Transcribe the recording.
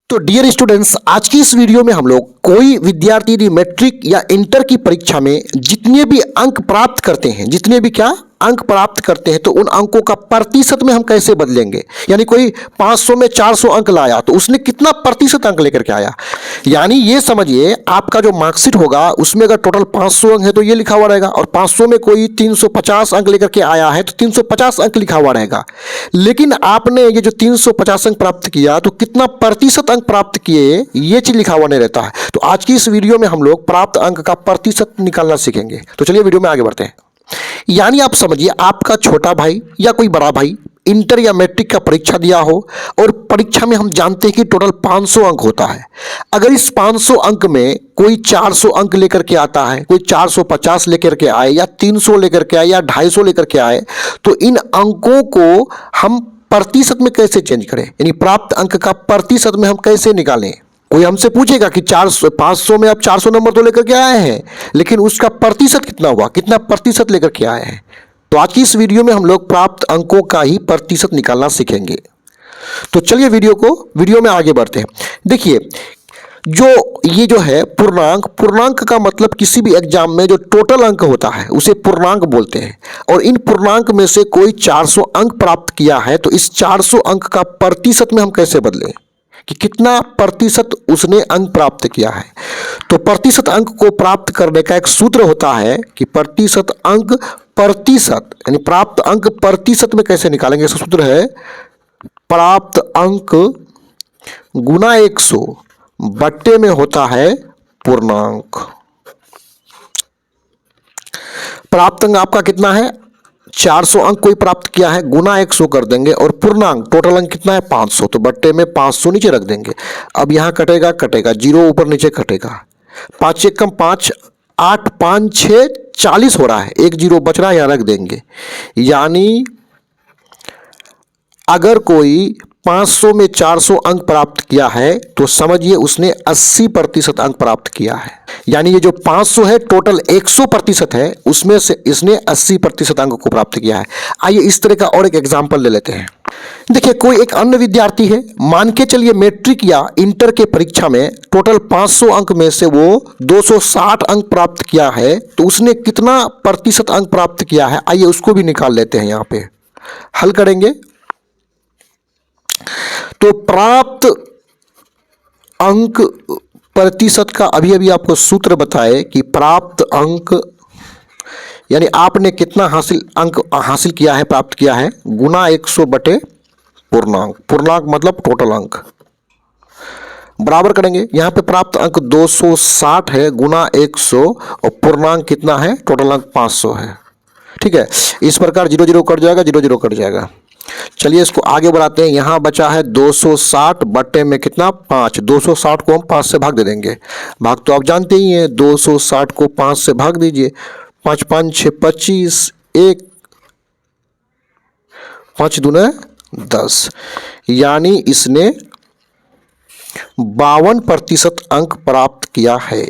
तो dear students, आज की इस वीडियो में हम लोग कोई विद्यार्थी यदि मैट्रिक या इंटर की परीक्षा में जितने भी अंक प्राप्त करते हैं, जितने भी क्या अंक प्राप्त करते हैं, तो उन अंकों का प्रतिशत में हम कैसे बदलेंगे। यानी कोई 500 में 400 अंक लाया तो उसने कितना प्रतिशत अंक लेकर के आया। यानी ये समझिए आपका जो मार्कशीट होगा उसमें अगर टोटल 500 अंक है तो ये लिखा हुआ रहेगा, और 500 में कोई 350 अंक लेकर के आया है तो 350 अंक लिखा हुआ रहेगा। लेकिन आपने ये जो 350 अंक प्राप्त किया तो कितना प्रतिशत अंक प्राप्त किए ये चीज लिखा हुआ नहीं रहता है। तो आज की इस वीडियो में हम लोग प्राप्त अंक का प्रतिशत निकालना सीखेंगे। तो चलिए वीडियो में आगे बढ़ते हैं। यानी आप समझिए आपका छोटा भाई या कोई बड़ा भाई इंटर या मैट्रिक का परीक्षा दिया हो, और परीक्षा में हम जानते हैं कि टोटल 500 अंक होता है। अगर इस 500 अंक में कोई 400 अंक लेकर के आता है, कोई 450 लेकर के आए, या 300 लेकर के आए, या 250 लेकर के आए, तो इन अंकों को हम प्रतिशत में कैसे चेंज करें, यानी प्राप्त अंक का प्रतिशत में हम कैसे निकालें। कोई हमसे पूछेगा कि 500 में आप 400 नंबर तो लेकर के आए हैं, लेकिन उसका प्रतिशत कितना हुआ, कितना प्रतिशत लेकर के आए हैं। तो आज की इस वीडियो में हम लोग प्राप्त अंकों का ही प्रतिशत निकालना सीखेंगे। तो चलिए वीडियो में आगे बढ़ते हैं। देखिए, ये जो है पूर्णांक का मतलब किसी भी एग्जाम में जो टोटल अंक होता है उसे पूर्णांक बोलते हैं। और इन पूर्णांक में से कोई 400 अंक प्राप्त किया है तो इस 400 अंक का प्रतिशत में हम कैसे बदलें कि कितना प्रतिशत उसने अंक प्राप्त किया है। तो प्रतिशत अंक को प्राप्त करने का एक सूत्र होता है कि प्रतिशत अंक प्रतिशत, यानी प्राप्त अंक प्रतिशत में कैसे निकालेंगे। इसका सूत्र है प्राप्त अंक गुना 100 बट्टे में होता है पूर्णांक। प्राप्त अंक आपका कितना है, 400 अंक कोई प्राप्त किया है, गुना 100 कर देंगे, और पूर्णांक टोटल अंक कितना है 500, तो बट्टे में 500 नीचे रख देंगे। अब यहाँ कटेगा जीरो ऊपर नीचे कटेगा, 5 एकम 5, 8 5 6 40 हो रहा है, एक जीरो बच रहा है, यहाँ रख देंगे। यानी अगर कोई 500 में 400 अंक प्राप्त किया है तो समझिए उसने 80% अंक प्राप्त किया है। यानी ये जो 500 है टोटल 100% है, उसमें से इसने 80% अंक को प्राप्त किया है। आइए इस तरह का और एक एग्जांपल ले लेते हैं। देखिए, कोई एक अन्य विद्यार्थी है, मान के चलिए मैट्रिक या इंटर के परीक्षा में टोटल 500 अंक में से वो 260 अंक प्राप्त किया है, तो उसने कितना प्रतिशत अंक प्राप्त किया है, आइए उसको भी निकाल लेते हैं। यहाँ पे हल करेंगे तो प्राप्त अंक प्रतिशत का अभी आपको सूत्र बताए कि प्राप्त अंक यानी आपने कितना अंक हासिल किया है, प्राप्त किया है, गुना 100 बटे पूर्णांक मतलब टोटल अंक, बराबर करेंगे। यहाँ पे प्राप्त अंक 260 है, गुना 100, और पूर्णांक कितना है, टोटल अंक 500 है। ठीक है, इस प्रकार 0 0 कट जाएगा, 0 0 कट जाएगा। चलिए इसको आगे बढ़ाते हैं। यहाँ बचा है 260 बट्टे में कितना 5, 260 को हम 5 से भाग दे देंगे। भाग तो आप जानते ही हैं, 260 को 5 से भाग दीजिए, 5 5 6 25, 1 5 दूना 10, यानी इसने 52% अंक प्राप्त किया है।